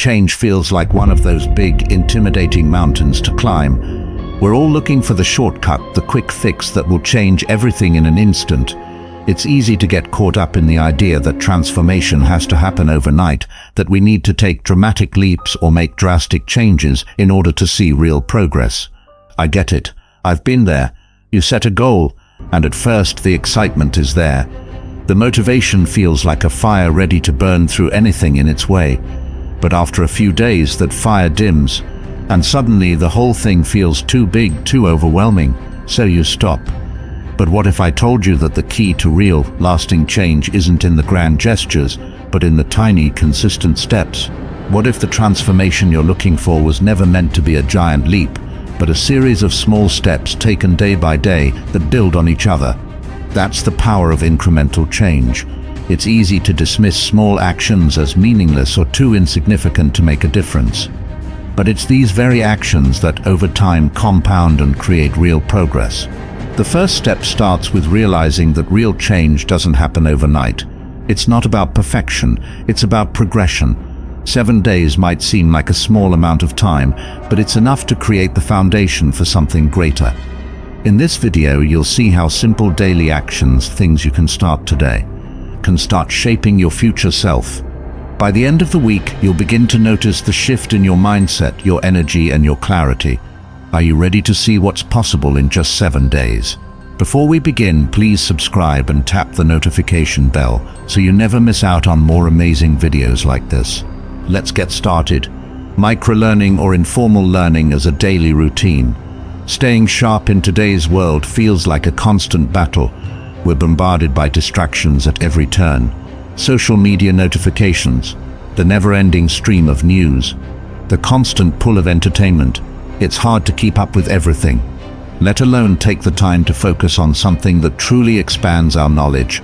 change feels like one of those big, intimidating mountains to climb. We're all looking for the shortcut, the quick fix that will change everything in an instant. It's easy to get caught up in the idea that transformation has to happen overnight, that we need to take dramatic leaps or make drastic changes in order to see real progress. I get it. I've been there. You set a goal, and at first the excitement is there. The motivation feels like a fire ready to burn through anything in its way. But after a few days, that fire dims, and suddenly the whole thing feels too big, too overwhelming, so you stop. But what if I told you that the key to real, lasting change isn't in the grand gestures, but in the tiny, consistent steps? What if the transformation you're looking for was never meant to be a giant leap, but a series of small steps taken day by day that build on each other? That's the power of incremental change. It's easy to dismiss small actions as meaningless or too insignificant to make a difference. But it's these very actions that over time compound and create real progress. The first step starts with realizing that real change doesn't happen overnight. It's not about perfection, it's about progression. 7 days might seem like a small amount of time, but it's enough to create the foundation for something greater. In this video, you'll see how simple daily actions, things you can start today, can start shaping your future self. By the end of the week, you'll begin to notice the shift in your mindset, your energy, and your clarity. Are you ready to see what's possible in just 7 days? Before we begin, please subscribe and tap the notification bell so you never miss out on more amazing videos like this. Let's get started. Microlearning, or informal learning, as a daily routine. Staying sharp in today's world feels like a constant battle. We're bombarded by distractions at every turn. Social media notifications, the never-ending stream of news, the constant pull of entertainment. It's hard to keep up with everything, let alone take the time to focus on something that truly expands our knowledge.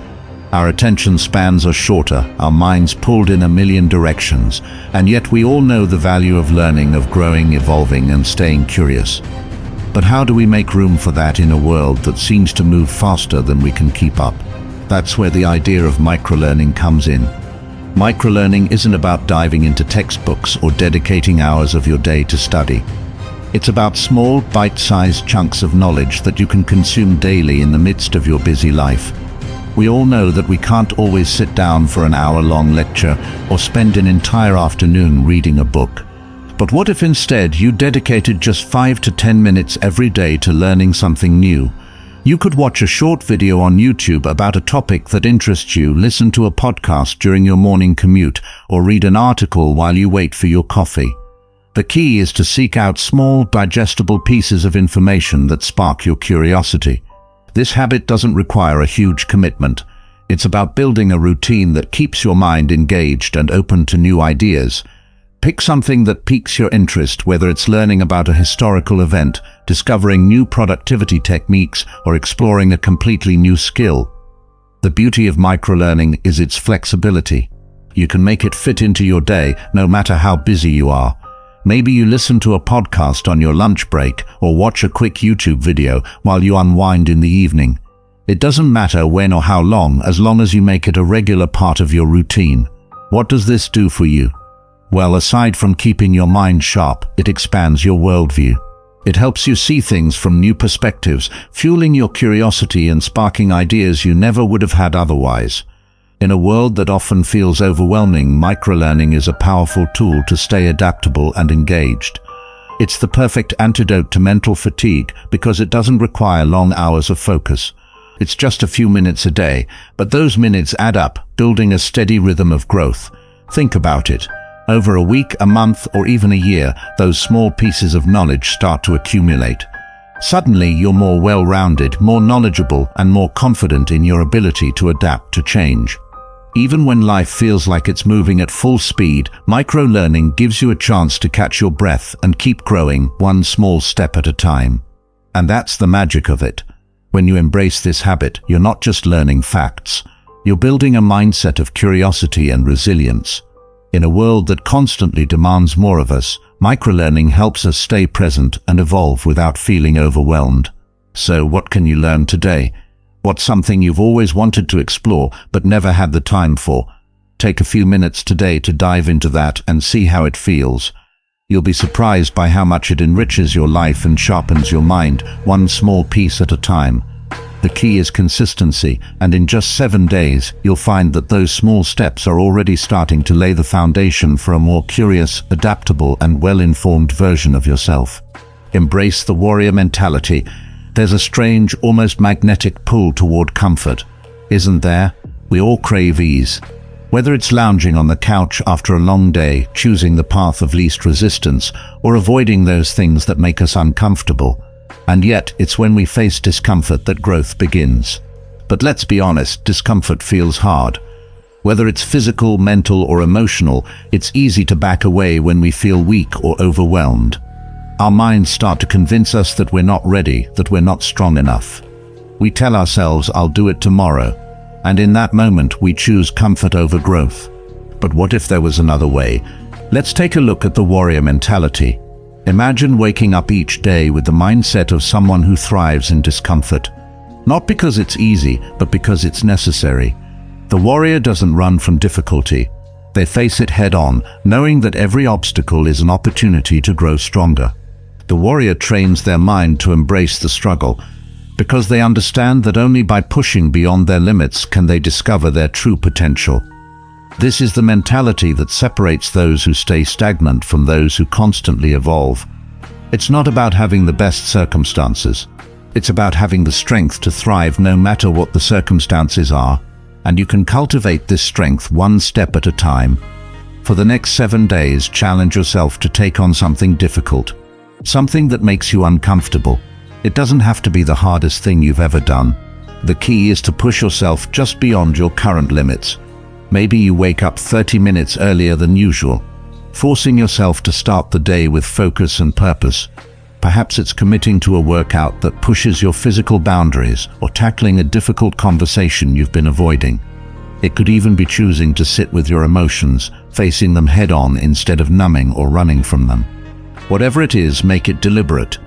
Our attention spans are shorter, our minds pulled in a million directions, and yet we all know the value of learning, of growing, evolving, and staying curious. But how do we make room for that in a world that seems to move faster than we can keep up? That's where the idea of microlearning comes in. Microlearning isn't about diving into textbooks or dedicating hours of your day to study. It's about small, bite-sized chunks of knowledge that you can consume daily in the midst of your busy life. We all know that we can't always sit down for an hour-long lecture or spend an entire afternoon reading a book. But what if instead you dedicated just 5 to 10 minutes every day to learning something new? You could watch a short video on YouTube about a topic that interests you, listen to a podcast during your morning commute, or read an article while you wait for your coffee. The key is to seek out small, digestible pieces of information that spark your curiosity. This habit doesn't require a huge commitment. It's about building a routine that keeps your mind engaged and open to new ideas. Pick something that piques your interest, whether it's learning about a historical event, discovering new productivity techniques, or exploring a completely new skill. The beauty of microlearning is its flexibility. You can make it fit into your day, no matter how busy you are. Maybe you listen to a podcast on your lunch break or watch a quick YouTube video while you unwind in the evening. It doesn't matter when or how long, as long as you make it a regular part of your routine. What does this do for you? Well, aside from keeping your mind sharp, it expands your worldview. It helps you see things from new perspectives, fueling your curiosity and sparking ideas you never would have had otherwise. In a world that often feels overwhelming, microlearning is a powerful tool to stay adaptable and engaged. It's the perfect antidote to mental fatigue because it doesn't require long hours of focus. It's just a few minutes a day, but those minutes add up, building a steady rhythm of growth. Think about it. Over a week, a month, or even a year, those small pieces of knowledge start to accumulate. Suddenly, you're more well-rounded, more knowledgeable, and more confident in your ability to adapt to change. Even when life feels like it's moving at full speed, microlearning gives you a chance to catch your breath and keep growing one small step at a time. And that's the magic of it. When you embrace this habit, you're not just learning facts. You're building a mindset of curiosity and resilience. In a world that constantly demands more of us, microlearning helps us stay present and evolve without feeling overwhelmed. So what can you learn today? What's something you've always wanted to explore but never had the time for? Take a few minutes today to dive into that and see how it feels. You'll be surprised by how much it enriches your life and sharpens your mind, one small piece at a time. The key is consistency, and in just 7 days, you'll find that those small steps are already starting to lay the foundation for a more curious, adaptable, and well-informed version of yourself. Embrace the warrior mentality. There's a strange, almost magnetic pull toward comfort, isn't there? We all crave ease. Whether it's lounging on the couch after a long day, choosing the path of least resistance, or avoiding those things that make us uncomfortable. And yet, it's when we face discomfort that growth begins. But let's be honest, discomfort feels hard. Whether it's physical, mental, or emotional, it's easy to back away when we feel weak or overwhelmed. Our minds start to convince us that we're not ready, that we're not strong enough. We tell ourselves, "I'll do it tomorrow." And in that moment, we choose comfort over growth. But what if there was another way? Let's take a look at the warrior mentality. Imagine waking up each day with the mindset of someone who thrives in discomfort. Not because it's easy, but because it's necessary. The warrior doesn't run from difficulty. They face it head-on, knowing that every obstacle is an opportunity to grow stronger. The warrior trains their mind to embrace the struggle, because they understand that only by pushing beyond their limits can they discover their true potential. This is the mentality that separates those who stay stagnant from those who constantly evolve. It's not about having the best circumstances. It's about having the strength to thrive no matter what the circumstances are, and you can cultivate this strength one step at a time. For the next 7 days, challenge yourself to take on something difficult, something that makes you uncomfortable. It doesn't have to be the hardest thing you've ever done. The key is to push yourself just beyond your current limits. Maybe you wake up 30 minutes earlier than usual, forcing yourself to start the day with focus and purpose. Perhaps it's committing to a workout that pushes your physical boundaries or tackling a difficult conversation you've been avoiding. It could even be choosing to sit with your emotions, facing them head-on instead of numbing or running from them. Whatever it is, make it deliberate.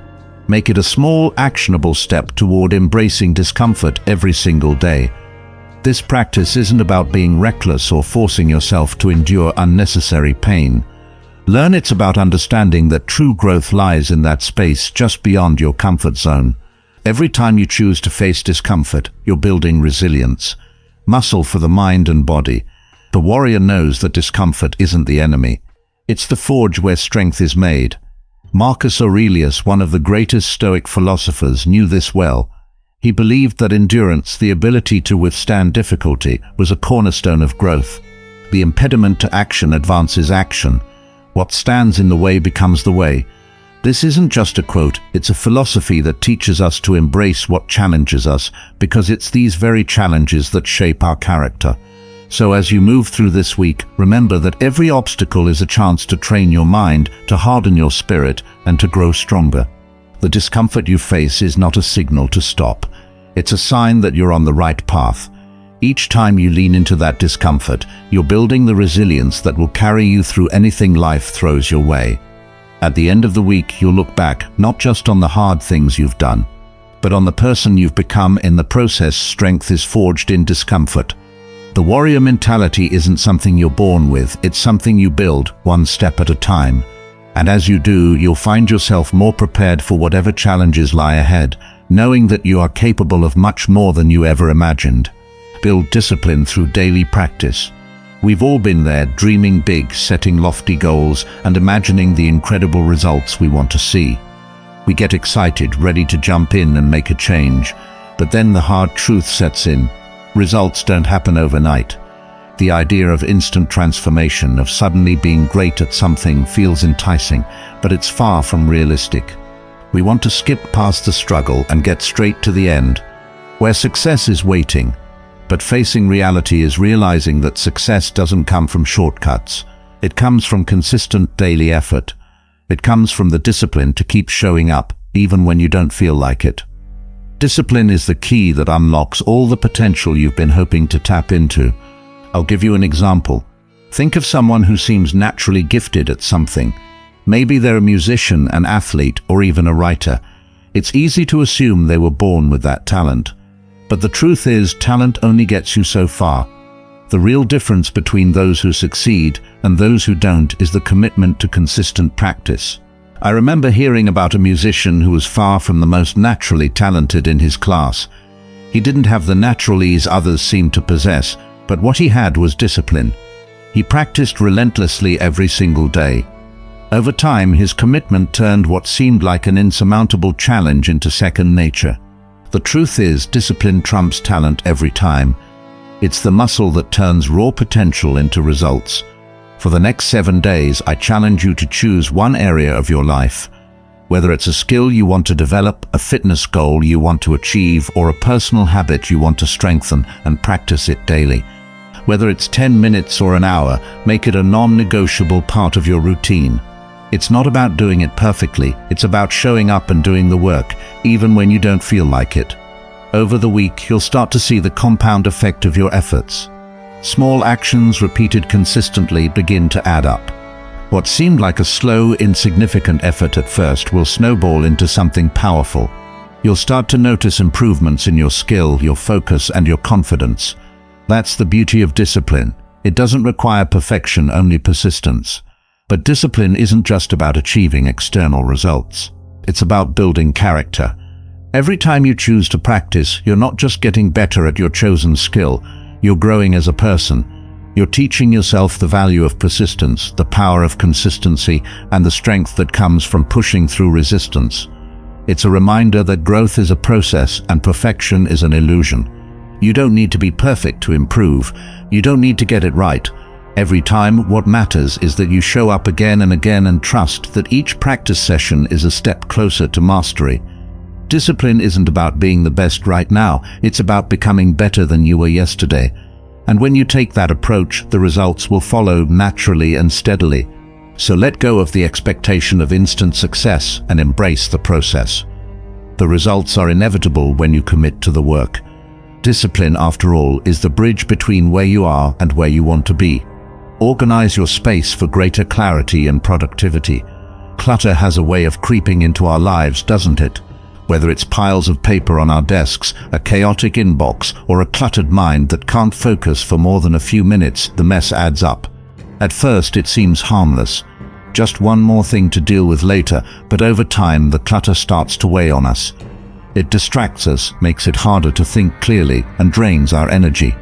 Make it a small, actionable step toward embracing discomfort every single day. This practice isn't about being reckless or forcing yourself to endure unnecessary pain. Learn it's about understanding that true growth lies in that space just beyond your comfort zone. Every time you choose to face discomfort, you're building resilience, muscle for the mind and body. The warrior knows that discomfort isn't the enemy. It's the forge where strength is made. Marcus Aurelius, one of the greatest Stoic philosophers, knew this well. He believed that endurance, the ability to withstand difficulty, was a cornerstone of growth. The impediment to action advances action. What stands in the way becomes the way. This isn't just a quote, it's a philosophy that teaches us to embrace what challenges us, because it's these very challenges that shape our character. So as you move through this week, remember that every obstacle is a chance to train your mind, to harden your spirit, and to grow stronger. The discomfort you face is not a signal to stop. It's a sign that you're on the right path. Each time you lean into that discomfort, you're building the resilience that will carry you through anything life throws your way. At the end of the week, you'll look back not just on the hard things you've done, but on the person you've become in the process. Strength is forged in discomfort. The warrior mentality isn't something you're born with, it's something you build one step at a time. And as you do, you'll find yourself more prepared for whatever challenges lie ahead, knowing that you are capable of much more than you ever imagined. Build discipline through daily practice. We've all been there, dreaming big, setting lofty goals, and imagining the incredible results we want to see. We get excited, ready to jump in and make a change, but then the hard truth sets in. Results don't happen overnight. The idea of instant transformation, of suddenly being great at something, feels enticing, but it's far from realistic. We want to skip past the struggle and get straight to the end, where success is waiting. But facing reality is realizing that success doesn't come from shortcuts. It comes from consistent daily effort. It comes from the discipline to keep showing up, even when you don't feel like it. Discipline is the key that unlocks all the potential you've been hoping to tap into. I'll give you an example. Think of someone who seems naturally gifted at something. Maybe they're a musician, an athlete, or even a writer. It's easy to assume they were born with that talent. But the truth is, talent only gets you so far. The real difference between those who succeed and those who don't is the commitment to consistent practice. I remember hearing about a musician who was far from the most naturally talented in his class. He didn't have the natural ease others seemed to possess, but what he had was discipline. He practiced relentlessly every single day. Over time, his commitment turned what seemed like an insurmountable challenge into second nature. The truth is, discipline trumps talent every time. It's the muscle that turns raw potential into results. For the next 7 days, I challenge you to choose one area of your life. Whether it's a skill you want to develop, a fitness goal you want to achieve, or a personal habit you want to strengthen, and practice it daily. Whether it's 10 minutes or an hour, make it a non-negotiable part of your routine. It's not about doing it perfectly, it's about showing up and doing the work, even when you don't feel like it. Over the week, you'll start to see the compound effect of your efforts. Small actions repeated consistently begin to add up. What seemed like a slow, insignificant effort at first will snowball into something powerful. You'll start to notice improvements in your skill, your focus, and your confidence. That's the beauty of discipline. It doesn't require perfection, only persistence. But discipline isn't just about achieving external results. It's about building character. Every time you choose to practice, you're not just getting better at your chosen skill, you're growing as a person. You're teaching yourself the value of persistence, the power of consistency, and the strength that comes from pushing through resistance. It's a reminder that growth is a process and perfection is an illusion. You don't need to be perfect to improve. You don't need to get it right. Every time, what matters is that you show up again and again and trust that each practice session is a step closer to mastery. Discipline isn't about being the best right now, it's about becoming better than you were yesterday. And when you take that approach, the results will follow naturally and steadily. So let go of the expectation of instant success and embrace the process. The results are inevitable when you commit to the work. Discipline, after all, is the bridge between where you are and where you want to be. Organize your space for greater clarity and productivity. Clutter has a way of creeping into our lives, doesn't it? Whether it's piles of paper on our desks, a chaotic inbox, or a cluttered mind that can't focus for more than a few minutes, the mess adds up. At first, it seems harmless. Just one more thing to deal with later, but over time, the clutter starts to weigh on us. It distracts us, makes it harder to think clearly, and drains our energy.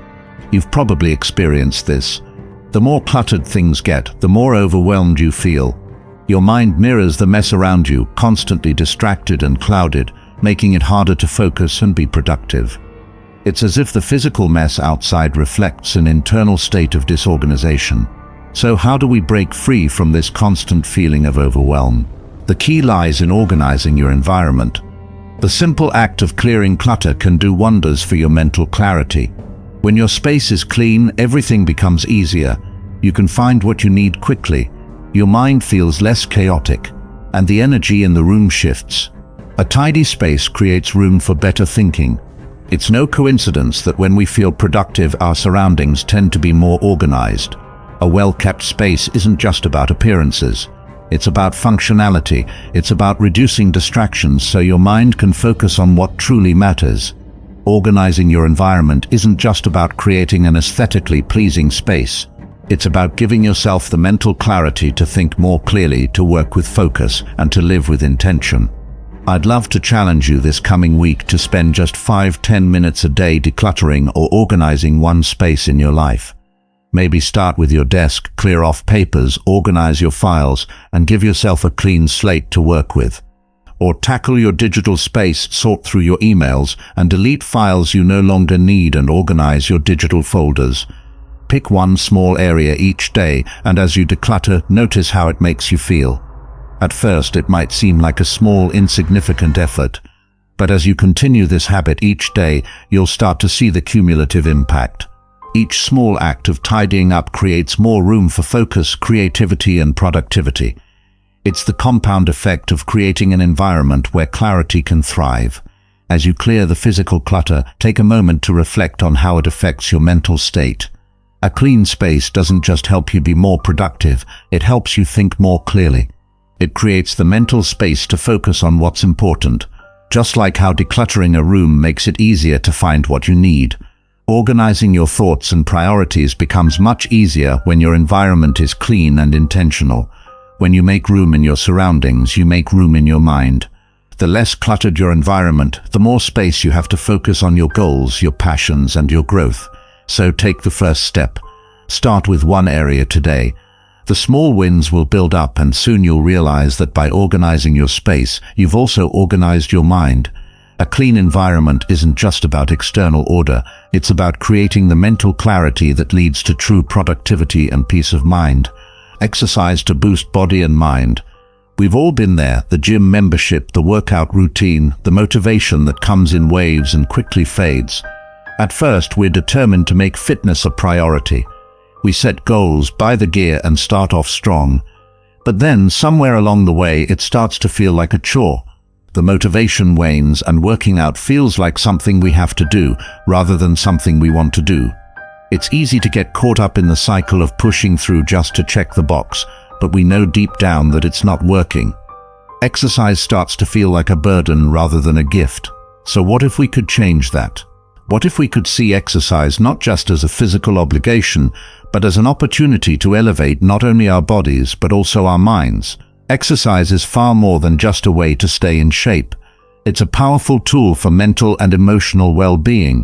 You've probably experienced this. The more cluttered things get, the more overwhelmed you feel. Your mind mirrors the mess around you, constantly distracted and clouded, making it harder to focus and be productive. It's as if the physical mess outside reflects an internal state of disorganization. So how do we break free from this constant feeling of overwhelm? The key lies in organizing your environment. The simple act of clearing clutter can do wonders for your mental clarity. When your space is clean, everything becomes easier. You can find what you need quickly. Your mind feels less chaotic, and the energy in the room shifts. A tidy space creates room for better thinking. It's no coincidence that when we feel productive, our surroundings tend to be more organized. A well-kept space isn't just about appearances. It's about functionality. It's about reducing distractions so your mind can focus on what truly matters. Organizing your environment isn't just about creating an aesthetically pleasing space. It's about giving yourself the mental clarity to think more clearly, to work with focus, and to live with intention. I'd love to challenge you this coming week to spend just 5-10 minutes a day decluttering or organizing one space in your life. Maybe start with your desk, clear off papers, organize your files, and give yourself a clean slate to work with. Or tackle your digital space, sort through your emails, and delete files you no longer need and organize your digital folders. Pick one small area each day, and as you declutter, notice how it makes you feel. At first, it might seem like a small, insignificant effort, but as you continue this habit each day, you'll start to see the cumulative impact. Each small act of tidying up creates more room for focus, creativity, and productivity. It's the compound effect of creating an environment where clarity can thrive. As you clear the physical clutter, take a moment to reflect on how it affects your mental state. A clean space doesn't just help you be more productive, it helps you think more clearly. It creates the mental space to focus on what's important. Just like how decluttering a room makes it easier to find what you need. Organizing your thoughts and priorities becomes much easier when your environment is clean and intentional. When you make room in your surroundings, you make room in your mind. The less cluttered your environment, the more space you have to focus on your goals, your passions, and your growth. So take the first step. Start with one area today. The small wins will build up, and soon you'll realize that by organizing your space, you've also organized your mind. A clean environment isn't just about external order, it's about creating the mental clarity that leads to true productivity and peace of mind. Exercise to boost body and mind. We've all been there, the gym membership, the workout routine, the motivation that comes in waves and quickly fades. At first, we're determined to make fitness a priority. We set goals, buy the gear, and start off strong. But then, somewhere along the way, it starts to feel like a chore. The motivation wanes and working out feels like something we have to do, rather than something we want to do. It's easy to get caught up in the cycle of pushing through just to check the box, but we know deep down that it's not working. Exercise starts to feel like a burden rather than a gift. So what if we could change that? What if we could see exercise not just as a physical obligation, but as an opportunity to elevate not only our bodies, but also our minds? Exercise is far more than just a way to stay in shape. It's a powerful tool for mental and emotional well-being.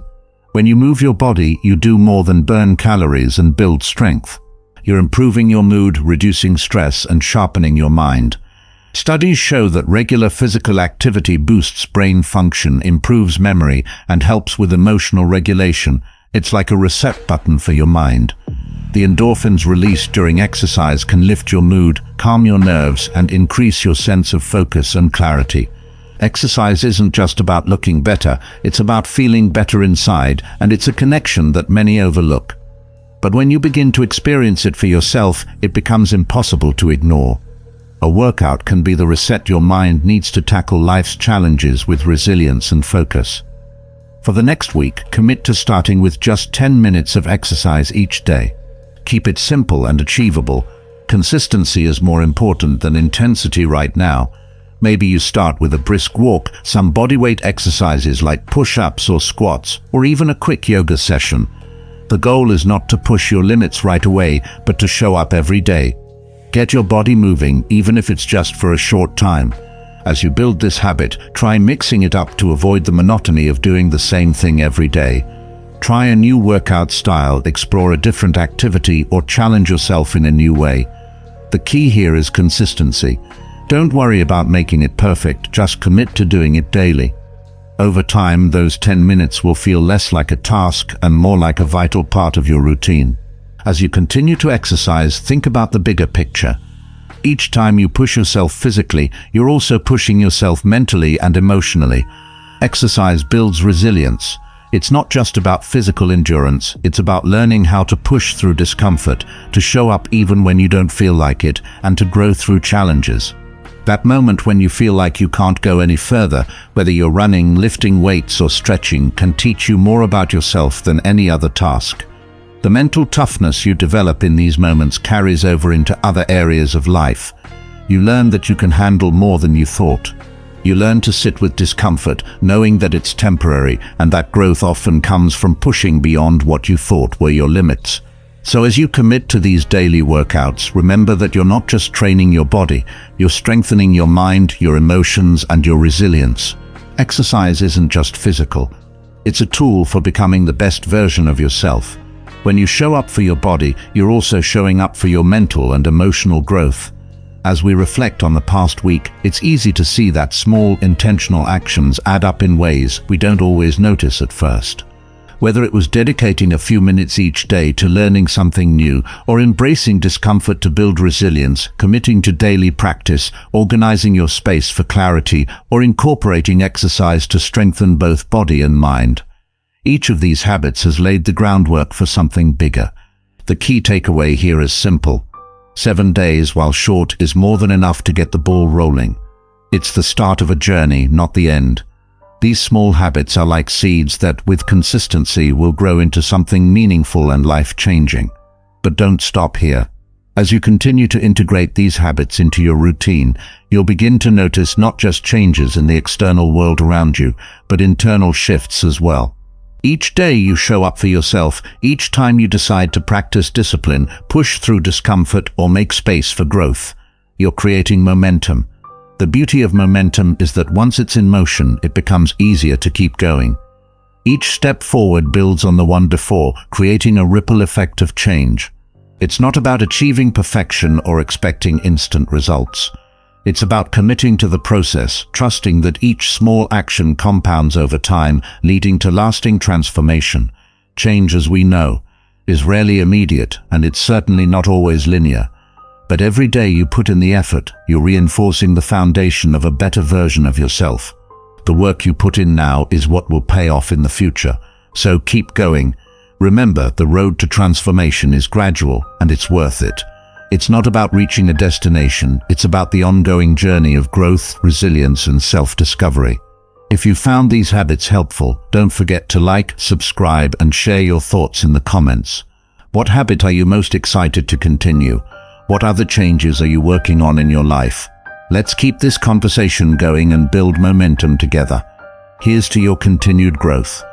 When you move your body, you do more than burn calories and build strength. You're improving your mood, reducing stress, and sharpening your mind. Studies show that regular physical activity boosts brain function, improves memory, and helps with emotional regulation. It's like a reset button for your mind. The endorphins released during exercise can lift your mood, calm your nerves, and increase your sense of focus and clarity. Exercise isn't just about looking better, it's about feeling better inside, and it's a connection that many overlook. But when you begin to experience it for yourself, it becomes impossible to ignore. A workout can be the reset your mind needs to tackle life's challenges with resilience and focus. For the next week, commit to starting with just 10 minutes of exercise each day. Keep it simple and achievable. Consistency is more important than intensity right now. Maybe you start with a brisk walk, some bodyweight exercises like push-ups or squats, or even a quick yoga session. The goal is not to push your limits right away, but to show up every day. Get your body moving, even if it's just for a short time. As you build this habit, try mixing it up to avoid the monotony of doing the same thing every day. Try a new workout style, explore a different activity, or challenge yourself in a new way. The key here is consistency. Don't worry about making it perfect, just commit to doing it daily. Over time, those 10 minutes will feel less like a task and more like a vital part of your routine. As you continue to exercise, think about the bigger picture. Each time you push yourself physically, you're also pushing yourself mentally and emotionally. Exercise builds resilience. It's not just about physical endurance, it's about learning how to push through discomfort, to show up even when you don't feel like it, and to grow through challenges. That moment when you feel like you can't go any further, whether you're running, lifting weights, or stretching, can teach you more about yourself than any other task. The mental toughness you develop in these moments carries over into other areas of life. You learn that you can handle more than you thought. You learn to sit with discomfort, knowing that it's temporary, and that growth often comes from pushing beyond what you thought were your limits. So as you commit to these daily workouts, remember that you're not just training your body, you're strengthening your mind, your emotions, and your resilience. Exercise isn't just physical. It's a tool for becoming the best version of yourself. When you show up for your body, you're also showing up for your mental and emotional growth. As we reflect on the past week, it's easy to see that small, intentional actions add up in ways we don't always notice at first. Whether it was dedicating a few minutes each day to learning something new, or embracing discomfort to build resilience, committing to daily practice, organizing your space for clarity, or incorporating exercise to strengthen both body and mind. Each of these habits has laid the groundwork for something bigger. The key takeaway here is simple. 7 days, while short, is more than enough to get the ball rolling. It's the start of a journey, not the end. These small habits are like seeds that, with consistency, will grow into something meaningful and life-changing. But don't stop here. As you continue to integrate these habits into your routine, you'll begin to notice not just changes in the external world around you, but internal shifts as well. Each day you show up for yourself, each time you decide to practice discipline, push through discomfort, or make space for growth, you're creating momentum. The beauty of momentum is that once it's in motion, it becomes easier to keep going. Each step forward builds on the one before, creating a ripple effect of change. It's not about achieving perfection or expecting instant results. It's about committing to the process, trusting that each small action compounds over time, leading to lasting transformation. Change, as we know, is rarely immediate, and it's certainly not always linear. But every day you put in the effort, you're reinforcing the foundation of a better version of yourself. The work you put in now is what will pay off in the future. So keep going. Remember, the road to transformation is gradual, and it's worth it. It's not about reaching a destination, it's about the ongoing journey of growth, resilience, and self-discovery. If you found these habits helpful, don't forget to like, subscribe, and share your thoughts in the comments. What habit are you most excited to continue? What other changes are you working on in your life? Let's keep this conversation going and build momentum together. Here's to your continued growth.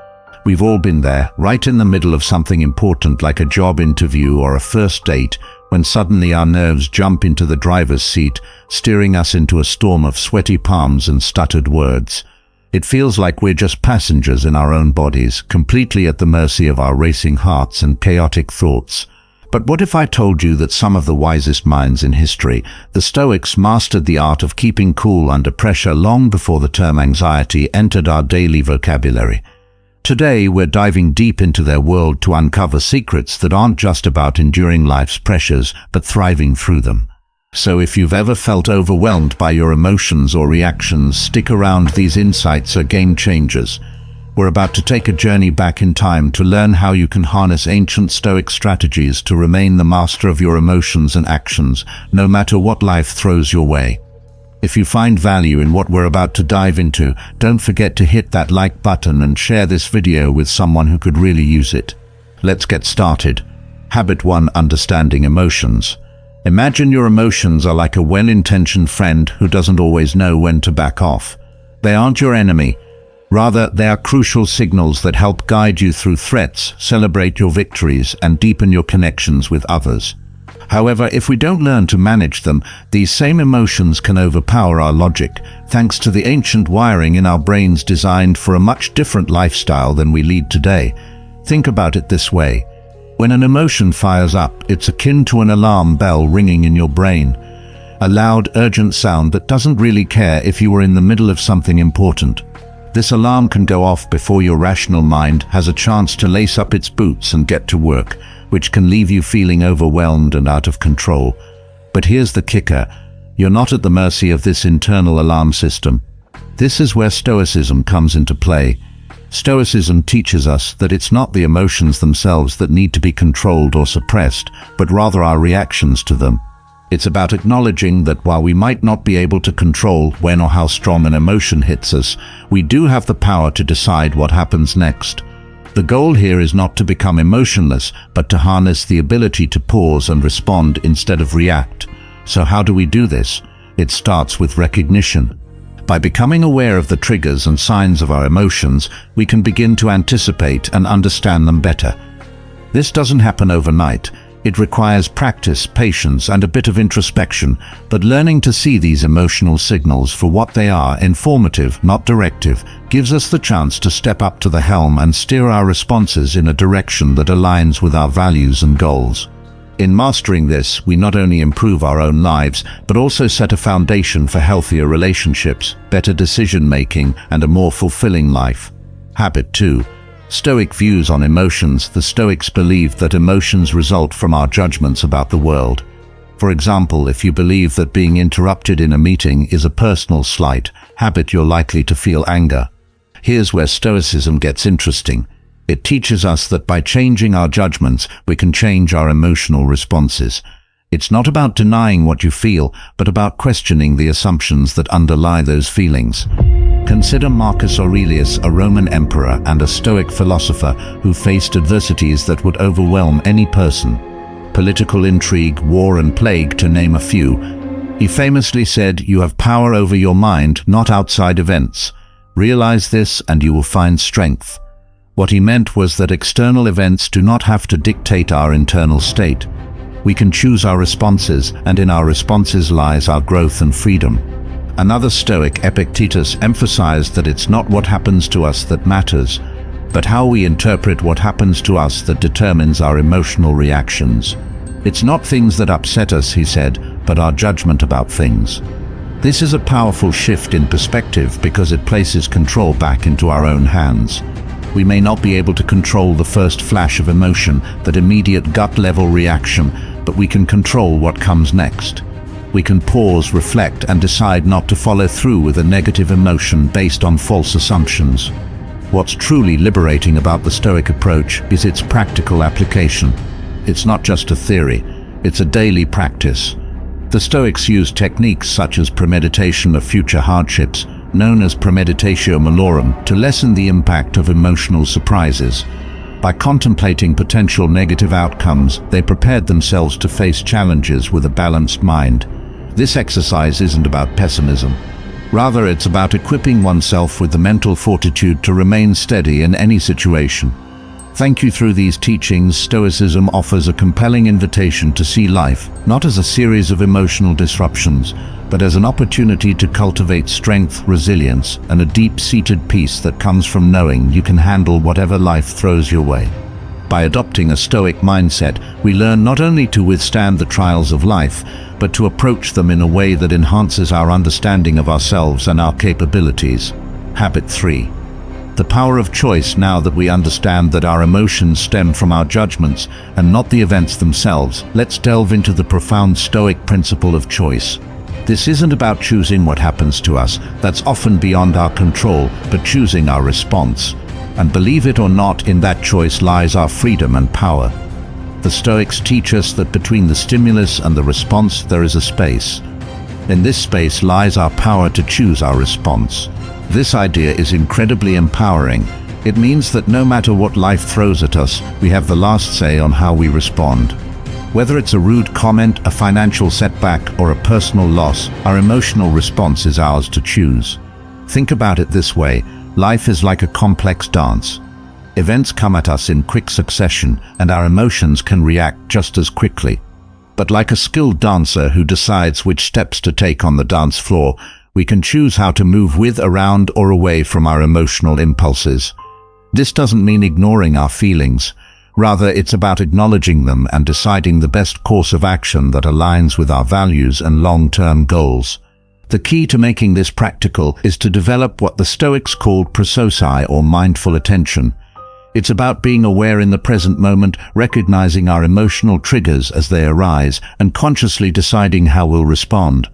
We've all been there, right in the middle of something important like a job interview or a first date, when suddenly our nerves jump into the driver's seat, steering us into a storm of sweaty palms and stuttered words. It feels like we're just passengers in our own bodies, completely at the mercy of our racing hearts and chaotic thoughts. But what if I told you that some of the wisest minds in history, the Stoics, mastered the art of keeping cool under pressure long before the term anxiety entered our daily vocabulary? Today, we're diving deep into their world to uncover secrets that aren't just about enduring life's pressures, but thriving through them. So if you've ever felt overwhelmed by your emotions or reactions, stick around. These insights are game changers. We're about to take a journey back in time to learn how you can harness ancient Stoic strategies to remain the master of your emotions and actions, no matter what life throws your way. If you find value in what we're about to dive into, don't forget to hit that like button and share this video with someone who could really use it. Let's get started. Habit 1: Understanding emotions. Imagine your emotions are like a well-intentioned friend who doesn't always know when to back off. They aren't your enemy. Rather, they are crucial signals that help guide you through threats, celebrate your victories, and deepen your connections with others. However, if we don't learn to manage them, these same emotions can overpower our logic, thanks to the ancient wiring in our brains designed for a much different lifestyle than we lead today. Think about it this way. When an emotion fires up, it's akin to an alarm bell ringing in your brain. A loud, urgent sound that doesn't really care if you were in the middle of something important. This alarm can go off before your rational mind has a chance to lace up its boots and get to work, which can leave you feeling overwhelmed and out of control. But here's the kicker. You're not at the mercy of this internal alarm system. This is where Stoicism comes into play. Stoicism teaches us that it's not the emotions themselves that need to be controlled or suppressed, but rather our reactions to them. It's about acknowledging that while we might not be able to control when or how strong an emotion hits us, we do have the power to decide what happens next. The goal here is not to become emotionless, but to harness the ability to pause and respond instead of react. So how do we do this? It starts with recognition. By becoming aware of the triggers and signs of our emotions, we can begin to anticipate and understand them better. This doesn't happen overnight. It requires practice, patience, and a bit of introspection, but learning to see these emotional signals for what they are, informative, not directive, gives us the chance to step up to the helm and steer our responses in a direction that aligns with our values and goals. In mastering this, we not only improve our own lives, but also set a foundation for healthier relationships, better decision-making, and a more fulfilling life. Habit 2. Stoic views on emotions. The Stoics believed that emotions result from our judgments about the world. For example, if you believe that being interrupted in a meeting is a personal slight, you're likely to feel anger. Here's where Stoicism gets interesting. It teaches us that by changing our judgments, we can change our emotional responses. It's not about denying what you feel, but about questioning the assumptions that underlie those feelings. Consider Marcus Aurelius, a Roman emperor and a Stoic philosopher who faced adversities that would overwhelm any person. Political intrigue, war, and plague, to name a few. He famously said, "You have power over your mind, not outside events. Realize this and you will find strength." What he meant was that external events do not have to dictate our internal state. We can choose our responses, and in our responses lies our growth and freedom. Another Stoic, Epictetus, emphasized that it's not what happens to us that matters, but how we interpret what happens to us that determines our emotional reactions. It's not things that upset us, he said, but our judgment about things. This is a powerful shift in perspective because it places control back into our own hands. We may not be able to control the first flash of emotion, that immediate gut-level reaction, but we can control what comes next. We can pause, reflect, and decide not to follow through with a negative emotion based on false assumptions. What's truly liberating about the Stoic approach is its practical application. It's not just a theory, it's a daily practice. The Stoics used techniques such as premeditation of future hardships, known as premeditatio malorum, to lessen the impact of emotional surprises. By contemplating potential negative outcomes, they prepared themselves to face challenges with a balanced mind. This exercise isn't about pessimism. Rather, it's about equipping oneself with the mental fortitude to remain steady in any situation. Thank you. Through these teachings, Stoicism offers a compelling invitation to see life not as a series of emotional disruptions, but as an opportunity to cultivate strength, resilience, and a deep-seated peace that comes from knowing you can handle whatever life throws your way. By adopting a Stoic mindset, we learn not only to withstand the trials of life, but to approach them in a way that enhances our understanding of ourselves and our capabilities. Habit 3. The power of choice. Now that we understand that our emotions stem from our judgments and not the events themselves, let's delve into the profound Stoic principle of choice. This isn't about choosing what happens to us, that's often beyond our control, but choosing our response. And believe it or not, in that choice lies our freedom and power. The Stoics teach us that between the stimulus and the response there is a space. In this space lies our power to choose our response. This idea is incredibly empowering. It means that no matter what life throws at us, we have the last say on how we respond. Whether it's a rude comment, a financial setback, or a personal loss, our emotional response is ours to choose. Think about it this way: life is like a complex dance. Events come at us in quick succession, and our emotions can react just as quickly. But like a skilled dancer who decides which steps to take on the dance floor, we can choose how to move with, around, or away from our emotional impulses. This doesn't mean ignoring our feelings. Rather, it's about acknowledging them and deciding the best course of action that aligns with our values and long-term goals. The key to making this practical is to develop what the Stoics called prosopsis, or mindful attention. It's about being aware in the present moment, recognizing our emotional triggers as they arise, and consciously deciding how we'll respond.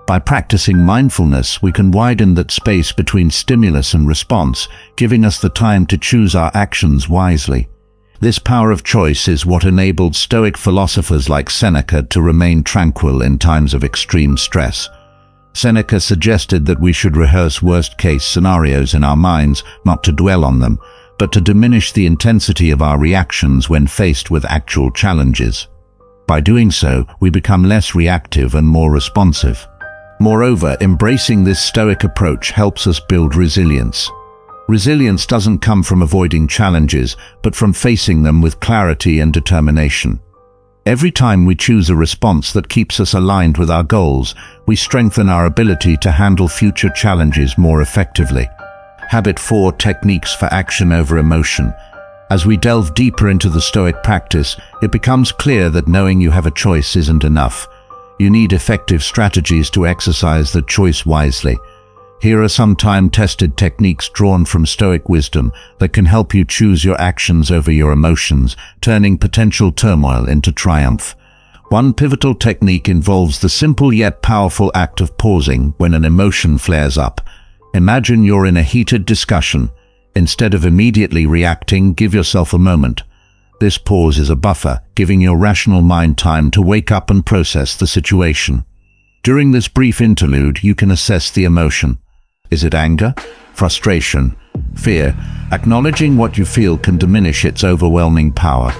By practicing mindfulness, we can widen that space between stimulus and response, giving us the time to choose our actions wisely. This power of choice is what enabled Stoic philosophers like Seneca to remain tranquil in times of extreme stress. Seneca suggested that we should rehearse worst-case scenarios in our minds, not to dwell on them, but to diminish the intensity of our reactions when faced with actual challenges. By doing so, we become less reactive and more responsive. Moreover, embracing this Stoic approach helps us build resilience. Resilience doesn't come from avoiding challenges, but from facing them with clarity and determination. Every time we choose a response that keeps us aligned with our goals, we strengthen our ability to handle future challenges more effectively. Habit 4. Techniques for action over emotion. As we delve deeper into the Stoic practice, it becomes clear that knowing you have a choice isn't enough. You need effective strategies to exercise the choice wisely. Here are some time-tested techniques drawn from Stoic wisdom that can help you choose your actions over your emotions, turning potential turmoil into triumph. One pivotal technique involves the simple yet powerful act of pausing when an emotion flares up. Imagine you're in a heated discussion. Instead of immediately reacting, give yourself a moment. This pause is a buffer, giving your rational mind time to wake up and process the situation. During this brief interlude, you can assess the emotion. Is it anger, frustration, fear? Acknowledging what you feel can diminish its overwhelming power,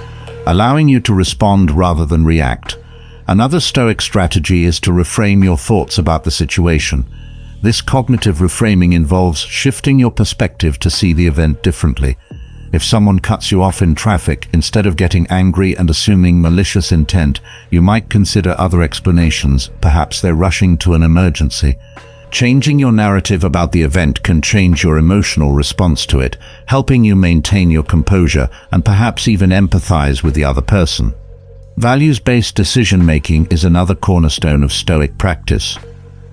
allowing you to respond rather than react. Another Stoic strategy is to reframe your thoughts about the situation. This cognitive reframing involves shifting your perspective to see the event differently. If someone cuts you off in traffic, instead of getting angry and assuming malicious intent, you might consider other explanations. Perhaps they're rushing to an emergency. Changing your narrative about the event can change your emotional response to it, helping you maintain your composure and perhaps even empathize with the other person. Values-based decision-making is another cornerstone of Stoic practice.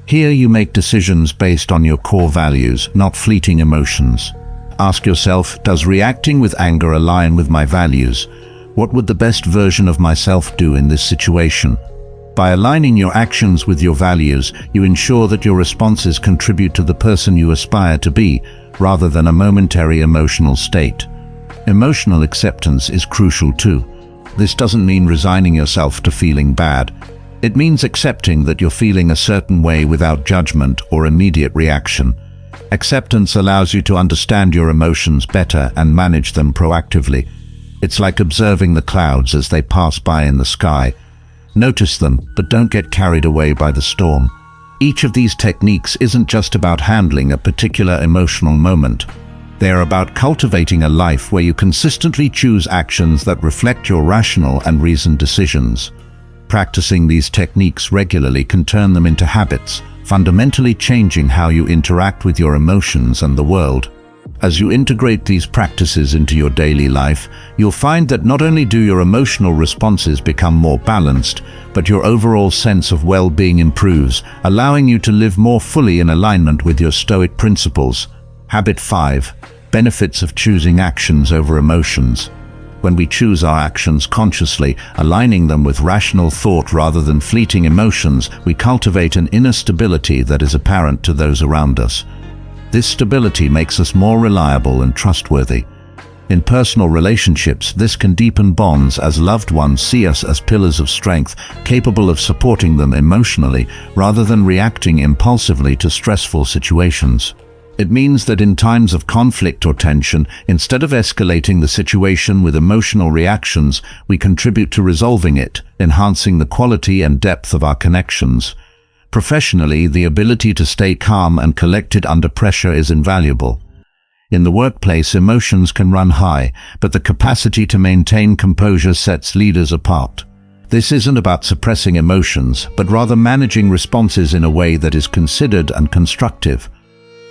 Here you make decisions based on your core values, not fleeting emotions. Ask yourself, does reacting with anger align with my values? What would the best version of myself do in this situation? By aligning your actions with your values, you ensure that your responses contribute to the person you aspire to be, rather than a momentary emotional state. Emotional acceptance is crucial too. This doesn't mean resigning yourself to feeling bad. It means accepting that you're feeling a certain way without judgment or immediate reaction. Acceptance allows you to understand your emotions better and manage them proactively. It's like observing the clouds as they pass by in the sky. Notice them, but don't get carried away by the storm. Each of these techniques isn't just about handling a particular emotional moment. They are about cultivating a life where you consistently choose actions that reflect your rational and reasoned decisions. Practicing these techniques regularly can turn them into habits, fundamentally changing how you interact with your emotions and the world. As you integrate these practices into your daily life, you'll find that not only do your emotional responses become more balanced, but your overall sense of well-being improves, allowing you to live more fully in alignment with your Stoic principles. Habit 5. Benefits of choosing actions over emotions. When we choose our actions consciously, aligning them with rational thought rather than fleeting emotions, we cultivate an inner stability that is apparent to those around us. This stability makes us more reliable and trustworthy. In personal relationships, this can deepen bonds as loved ones see us as pillars of strength, capable of supporting them emotionally rather than reacting impulsively to stressful situations. It means that in times of conflict or tension, instead of escalating the situation with emotional reactions, we contribute to resolving it, enhancing the quality and depth of our connections. Professionally, the ability to stay calm and collected under pressure is invaluable. In the workplace, emotions can run high, but the capacity to maintain composure sets leaders apart. This isn't about suppressing emotions, but rather managing responses in a way that is considered and constructive.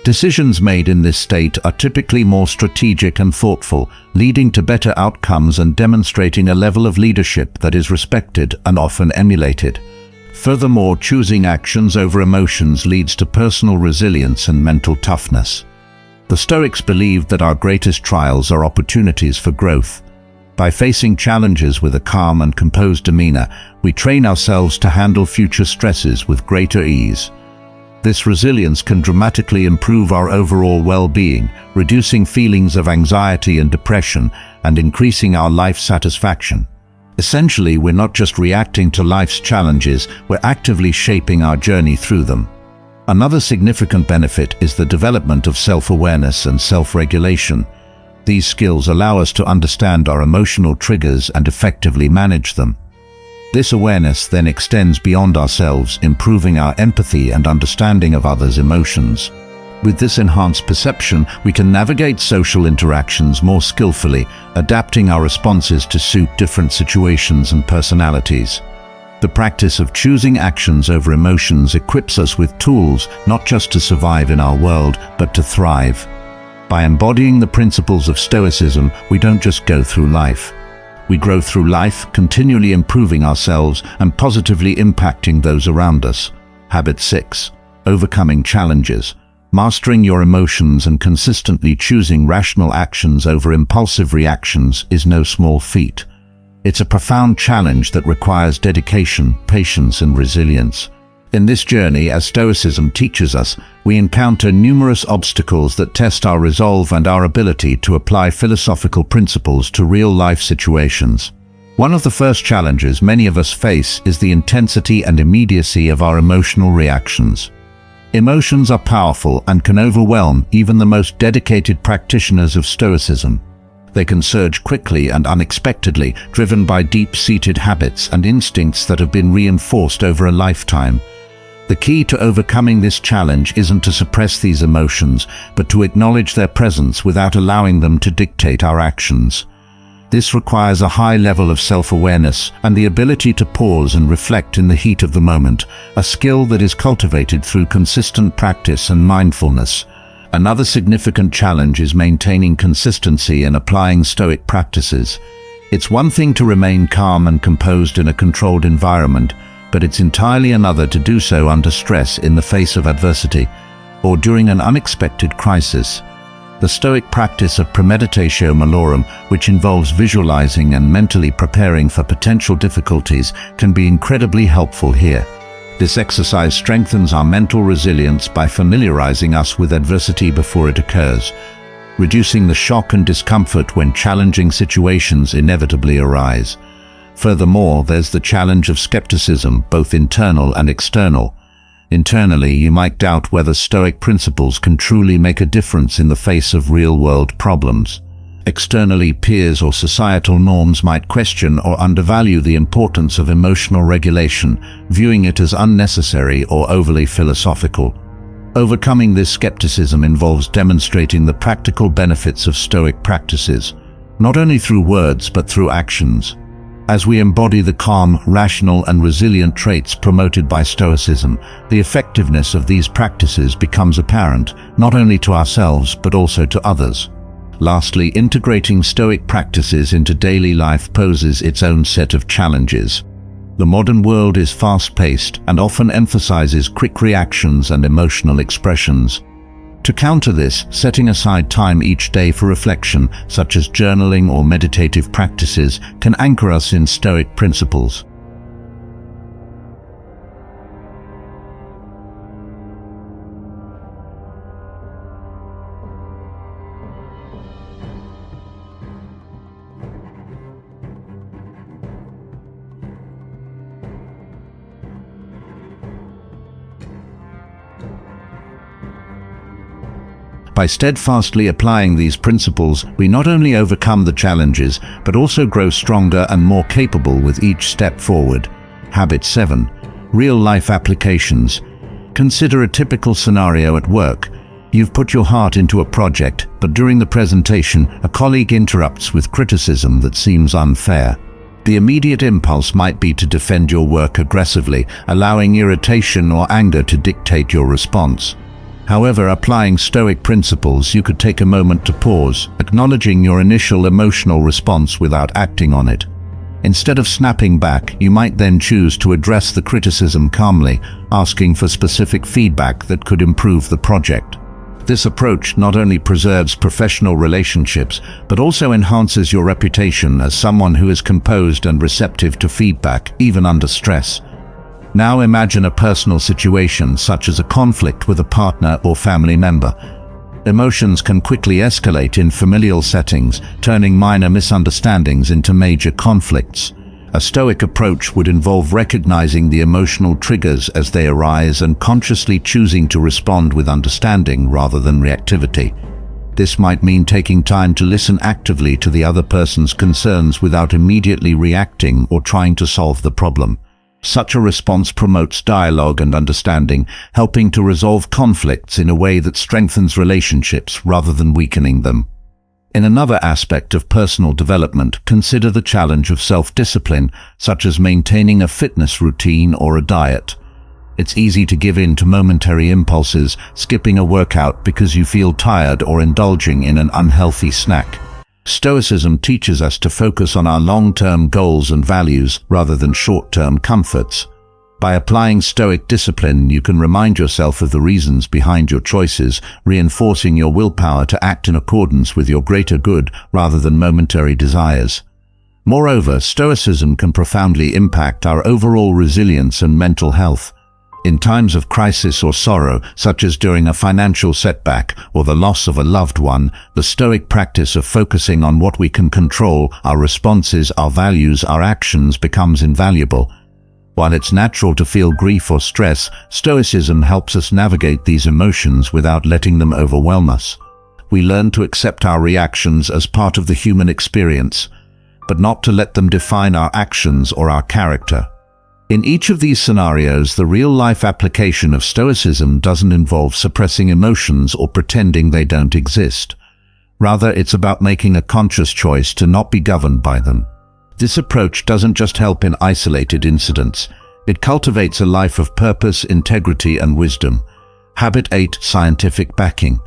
Decisions made in this state are typically more strategic and thoughtful, leading to better outcomes and demonstrating a level of leadership that is respected and often emulated. Furthermore, choosing actions over emotions leads to personal resilience and mental toughness. The Stoics believed that our greatest trials are opportunities for growth. By facing challenges with a calm and composed demeanor, we train ourselves to handle future stresses with greater ease. This resilience can dramatically improve our overall well-being, reducing feelings of anxiety and depression, and increasing our life satisfaction. Essentially, we're not just reacting to life's challenges, we're actively shaping our journey through them. Another significant benefit is the development of self-awareness and self-regulation. These skills allow us to understand our emotional triggers and effectively manage them. This awareness then extends beyond ourselves, improving our empathy and understanding of others' emotions. With this enhanced perception, we can navigate social interactions more skillfully, adapting our responses to suit different situations and personalities. The practice of choosing actions over emotions equips us with tools not just to survive in our world, but to thrive. By embodying the principles of Stoicism, we don't just go through life. We grow through life, continually improving ourselves and positively impacting those around us. Habit 6. Overcoming challenges. Mastering your emotions and consistently choosing rational actions over impulsive reactions is no small feat. It's a profound challenge that requires dedication, patience, and resilience. In this journey, as Stoicism teaches us, we encounter numerous obstacles that test our resolve and our ability to apply philosophical principles to real-life situations. One of the first challenges many of us face is the intensity and immediacy of our emotional reactions. Emotions are powerful and can overwhelm even the most dedicated practitioners of Stoicism. They can surge quickly and unexpectedly, driven by deep-seated habits and instincts that have been reinforced over a lifetime. The key to overcoming this challenge isn't to suppress these emotions, but to acknowledge their presence without allowing them to dictate our actions. This requires a high level of self-awareness and the ability to pause and reflect in the heat of the moment, a skill that is cultivated through consistent practice and mindfulness. Another significant challenge is maintaining consistency and applying Stoic practices. It's one thing to remain calm and composed in a controlled environment, but it's entirely another to do so under stress in the face of adversity or during an unexpected crisis. The Stoic practice of premeditatio malorum, which involves visualizing and mentally preparing for potential difficulties, can be incredibly helpful here. This exercise strengthens our mental resilience by familiarizing us with adversity before it occurs, reducing the shock and discomfort when challenging situations inevitably arise. Furthermore, there's the challenge of skepticism, both internal and external. Internally, you might doubt whether Stoic principles can truly make a difference in the face of real-world problems. Externally, peers or societal norms might question or undervalue the importance of emotional regulation, viewing it as unnecessary or overly philosophical. Overcoming this skepticism involves demonstrating the practical benefits of Stoic practices, not only through words but through actions. As we embody the calm, rational, and resilient traits promoted by Stoicism, the effectiveness of these practices becomes apparent, not only to ourselves but also to others. Lastly, integrating Stoic practices into daily life poses its own set of challenges. The modern world is fast-paced and often emphasizes quick reactions and emotional expressions. To counter this, setting aside time each day for reflection, such as journaling or meditative practices, can anchor us in Stoic principles. By steadfastly applying these principles, we not only overcome the challenges, but also grow stronger and more capable with each step forward. Habit 7. Real-life applications. Consider a typical scenario at work. You've put your heart into a project, but during the presentation, a colleague interrupts with criticism that seems unfair. The immediate impulse might be to defend your work aggressively, allowing irritation or anger to dictate your response. However, applying Stoic principles, you could take a moment to pause, acknowledging your initial emotional response without acting on it. Instead of snapping back, you might then choose to address the criticism calmly, asking for specific feedback that could improve the project. This approach not only preserves professional relationships, but also enhances your reputation as someone who is composed and receptive to feedback, even under stress. Now imagine a personal situation, such as a conflict with a partner or family member. Emotions can quickly escalate in familial settings, turning minor misunderstandings into major conflicts. A Stoic approach would involve recognizing the emotional triggers as they arise and consciously choosing to respond with understanding rather than reactivity. This might mean taking time to listen actively to the other person's concerns without immediately reacting or trying to solve the problem. Such a response promotes dialogue and understanding, helping to resolve conflicts in a way that strengthens relationships rather than weakening them. In another aspect of personal development, consider the challenge of self-discipline, such as maintaining a fitness routine or a diet. It's easy to give in to momentary impulses, skipping a workout because you feel tired or indulging in an unhealthy snack. Stoicism teaches us to focus on our long-term goals and values rather than short-term comforts. By applying Stoic discipline, you can remind yourself of the reasons behind your choices, reinforcing your willpower to act in accordance with your greater good rather than momentary desires. Moreover, Stoicism can profoundly impact our overall resilience and mental health. In times of crisis or sorrow, such as during a financial setback or the loss of a loved one, the Stoic practice of focusing on what we can control, our responses, our values, our actions, becomes invaluable. While it's natural to feel grief or stress, Stoicism helps us navigate these emotions without letting them overwhelm us. We learn to accept our reactions as part of the human experience, but not to let them define our actions or our character. In each of these scenarios, the real-life application of Stoicism doesn't involve suppressing emotions or pretending they don't exist. Rather, it's about making a conscious choice to not be governed by them. This approach doesn't just help in isolated incidents. It cultivates a life of purpose, integrity, and wisdom. Habit 8. Scientific backing.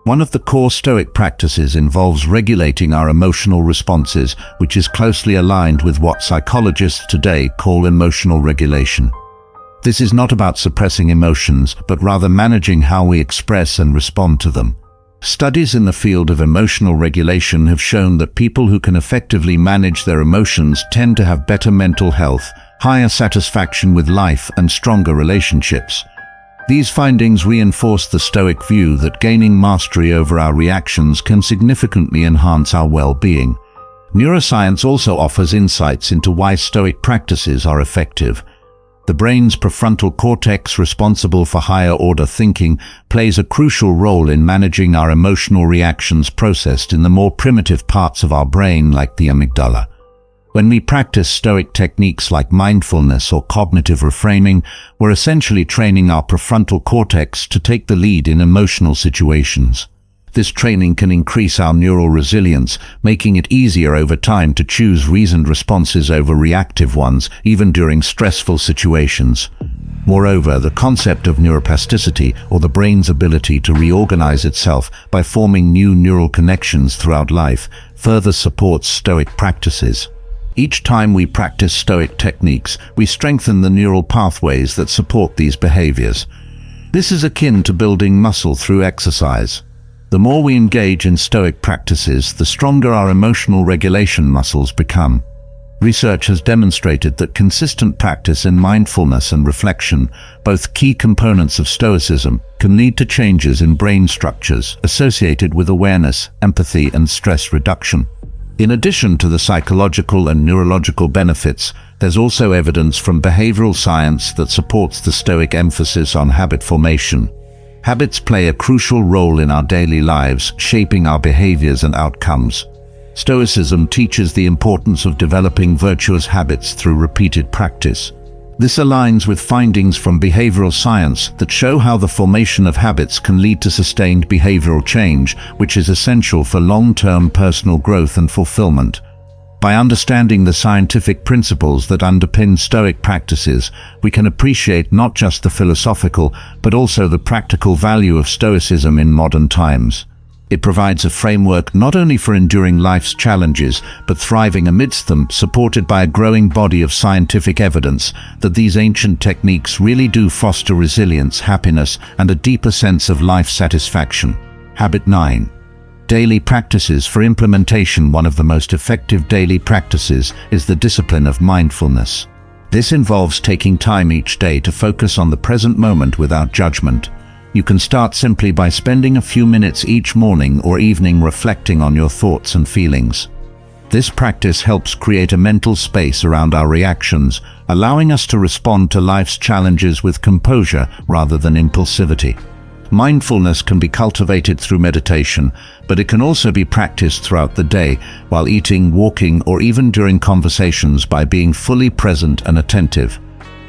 One of the core Stoic practices involves regulating our emotional responses, which is closely aligned with what psychologists today call emotional regulation. This is not about suppressing emotions, but rather managing how we express and respond to them. Studies in the field of emotional regulation have shown that people who can effectively manage their emotions tend to have better mental health, higher satisfaction with life, and stronger relationships. These findings reinforce the Stoic view that gaining mastery over our reactions can significantly enhance our well-being. Neuroscience also offers insights into why Stoic practices are effective. The brain's prefrontal cortex, responsible for higher-order thinking, plays a crucial role in managing our emotional reactions processed in the more primitive parts of our brain, like the amygdala. When we practice Stoic techniques like mindfulness or cognitive reframing, we're essentially training our prefrontal cortex to take the lead in emotional situations. This training can increase our neural resilience, making it easier over time to choose reasoned responses over reactive ones, even during stressful situations. Moreover, the concept of neuroplasticity, or the brain's ability to reorganize itself by forming new neural connections throughout life, further supports Stoic practices. Each time we practice Stoic techniques, we strengthen the neural pathways that support these behaviors. This is akin to building muscle through exercise. The more we engage in Stoic practices, the stronger our emotional regulation muscles become. Research has demonstrated that consistent practice in mindfulness and reflection, both key components of Stoicism, can lead to changes in brain structures associated with awareness, empathy, and stress reduction. In addition to the psychological and neurological benefits, there's also evidence from behavioral science that supports the Stoic emphasis on habit formation. Habits play a crucial role in our daily lives, shaping our behaviors and outcomes. Stoicism teaches the importance of developing virtuous habits through repeated practice. This aligns with findings from behavioral science that show how the formation of habits can lead to sustained behavioral change, which is essential for long-term personal growth and fulfillment. By understanding the scientific principles that underpin Stoic practices, we can appreciate not just the philosophical, but also the practical value of Stoicism in modern times. It provides a framework not only for enduring life's challenges, but thriving amidst them, supported by a growing body of scientific evidence that these ancient techniques really do foster resilience, happiness, and a deeper sense of life satisfaction. Habit 9. Daily practices for implementation. One of the most effective daily practices is the discipline of mindfulness. This involves taking time each day to focus on the present moment without judgment. You can start simply by spending a few minutes each morning or evening reflecting on your thoughts and feelings. This practice helps create a mental space around our reactions, allowing us to respond to life's challenges with composure rather than impulsivity. Mindfulness can be cultivated through meditation, but it can also be practiced throughout the day, while eating, walking, or even during conversations, by being fully present and attentive.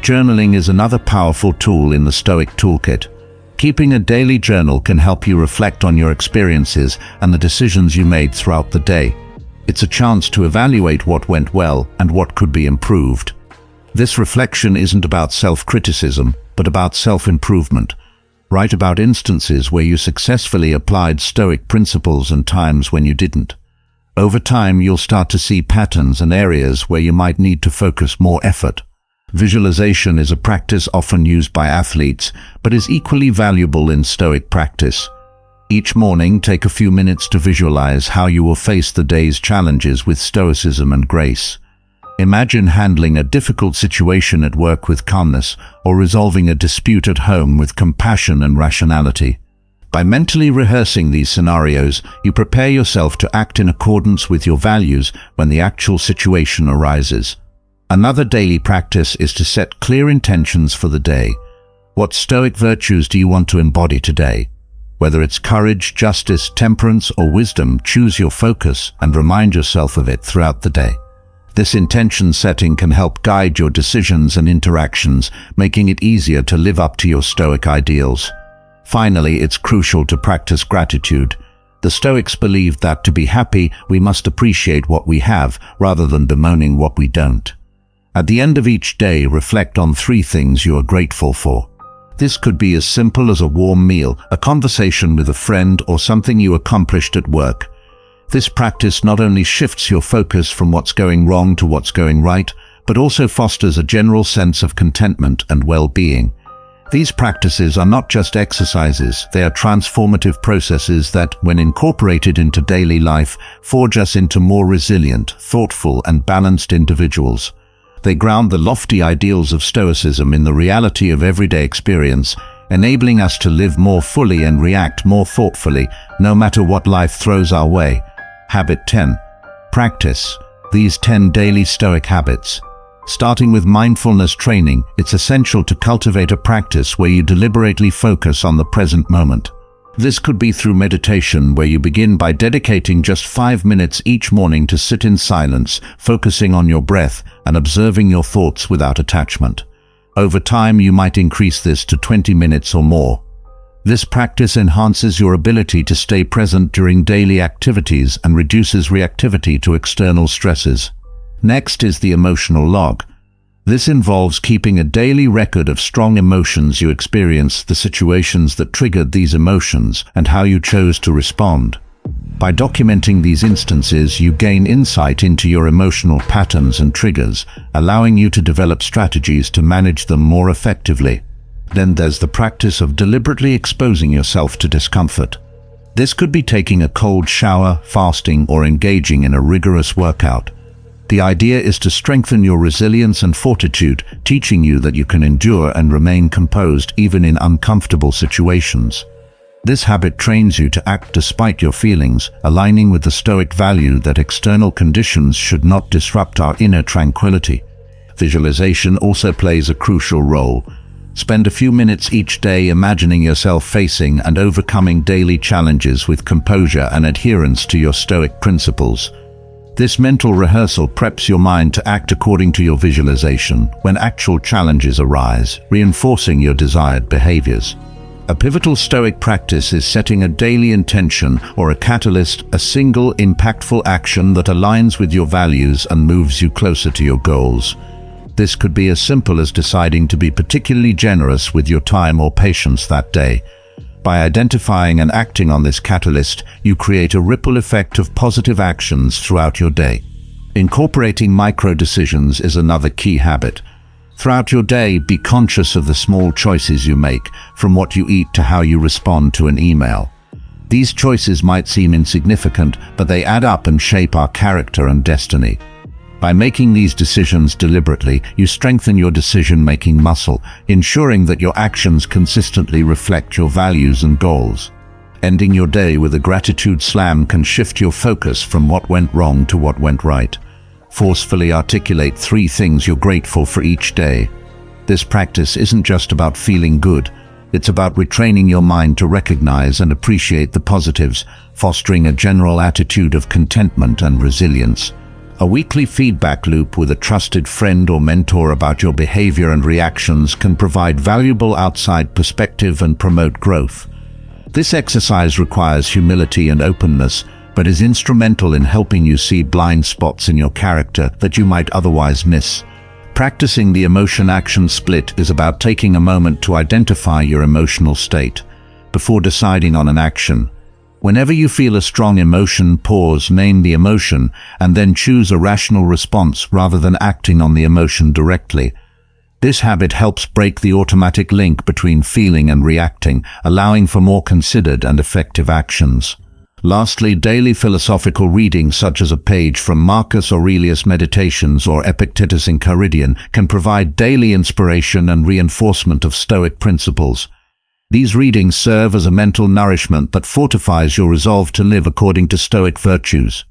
Journaling is another powerful tool in the Stoic toolkit. Keeping a daily journal can help you reflect on your experiences and the decisions you made throughout the day. It's a chance to evaluate what went well and what could be improved. This reflection isn't about self-criticism, but about self-improvement. Write about instances where you successfully applied Stoic principles and times when you didn't. Over time, you'll start to see patterns and areas where you might need to focus more effort. Visualization is a practice often used by athletes, but is equally valuable in Stoic practice. Each morning, take a few minutes to visualize how you will face the day's challenges with stoicism and grace. Imagine handling a difficult situation at work with calmness, or resolving a dispute at home with compassion and rationality. By mentally rehearsing these scenarios, you prepare yourself to act in accordance with your values when the actual situation arises. Another daily practice is to set clear intentions for the day. What Stoic virtues do you want to embody today? Whether it's courage, justice, temperance, or wisdom, choose your focus and remind yourself of it throughout the day. This intention setting can help guide your decisions and interactions, making it easier to live up to your Stoic ideals. Finally, it's crucial to practice gratitude. The Stoics believed that to be happy, we must appreciate what we have, rather than bemoaning what we don't. At the end of each day, reflect on 3 things you are grateful for. This could be as simple as a warm meal, a conversation with a friend, or something you accomplished at work. This practice not only shifts your focus from what's going wrong to what's going right, but also fosters a general sense of contentment and well-being. These practices are not just exercises, they are transformative processes that, when incorporated into daily life, forge us into more resilient, thoughtful, and balanced individuals. They ground the lofty ideals of Stoicism in the reality of everyday experience, enabling us to live more fully and react more thoughtfully, no matter what life throws our way. Habit 10. Practice these 10 daily Stoic habits. Starting with mindfulness training, it's essential to cultivate a practice where you deliberately focus on the present moment. This could be through meditation, where you begin by dedicating just 5 minutes each morning to sit in silence, focusing on your breath and observing your thoughts without attachment. Over time, you might increase this to 20 minutes or more. This practice enhances your ability to stay present during daily activities and reduces reactivity to external stresses. Next is the emotional log. This involves keeping a daily record of strong emotions you experienced, the situations that triggered these emotions, and how you chose to respond. By documenting these instances, you gain insight into your emotional patterns and triggers, allowing you to develop strategies to manage them more effectively. Then there's the practice of deliberately exposing yourself to discomfort. This could be taking a cold shower, fasting, or engaging in a rigorous workout. The idea is to strengthen your resilience and fortitude, teaching you that you can endure and remain composed even in uncomfortable situations. This habit trains you to act despite your feelings, aligning with the Stoic value that external conditions should not disrupt our inner tranquility. Visualization also plays a crucial role. Spend a few minutes each day imagining yourself facing and overcoming daily challenges with composure and adherence to your Stoic principles. This mental rehearsal preps your mind to act according to your visualization when actual challenges arise, reinforcing your desired behaviors. A pivotal Stoic practice is setting a daily intention or a catalyst, a single impactful action that aligns with your values and moves you closer to your goals. This could be as simple as deciding to be particularly generous with your time or patience that day. By identifying and acting on this catalyst, you create a ripple effect of positive actions throughout your day. Incorporating micro-decisions is another key habit. Throughout your day, be conscious of the small choices you make, from what you eat to how you respond to an email. These choices might seem insignificant, but they add up and shape our character and destiny. By making these decisions deliberately, you strengthen your decision-making muscle, ensuring that your actions consistently reflect your values and goals. Ending your day with a gratitude slam can shift your focus from what went wrong to what went right. Forcefully articulate 3 things you're grateful for each day. This practice isn't just about feeling good. It's about retraining your mind to recognize and appreciate the positives, fostering a general attitude of contentment and resilience. A weekly feedback loop with a trusted friend or mentor about your behavior and reactions can provide valuable outside perspective and promote growth. This exercise requires humility and openness, but is instrumental in helping you see blind spots in your character that you might otherwise miss. Practicing the emotion-action split is about taking a moment to identify your emotional state before deciding on an action. Whenever you feel a strong emotion, pause, name the emotion, and then choose a rational response rather than acting on the emotion directly. This habit helps break the automatic link between feeling and reacting, allowing for more considered and effective actions. Lastly, daily philosophical reading such as a page from Marcus Aurelius' Meditations or Epictetus' Enchiridion can provide daily inspiration and reinforcement of Stoic principles. These readings serve as a mental nourishment that fortifies your resolve to live according to Stoic virtues.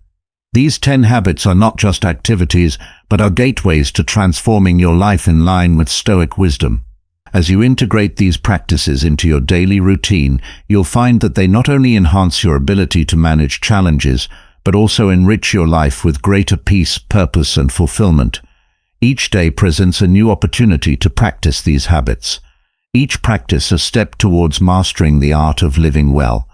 These 10 habits are not just activities, but are gateways to transforming your life in line with Stoic wisdom. As you integrate these practices into your daily routine, you'll find that they not only enhance your ability to manage challenges, but also enrich your life with greater peace, purpose, and fulfillment. Each day presents a new opportunity to practice these habits. Each practice a step towards mastering the art of living well.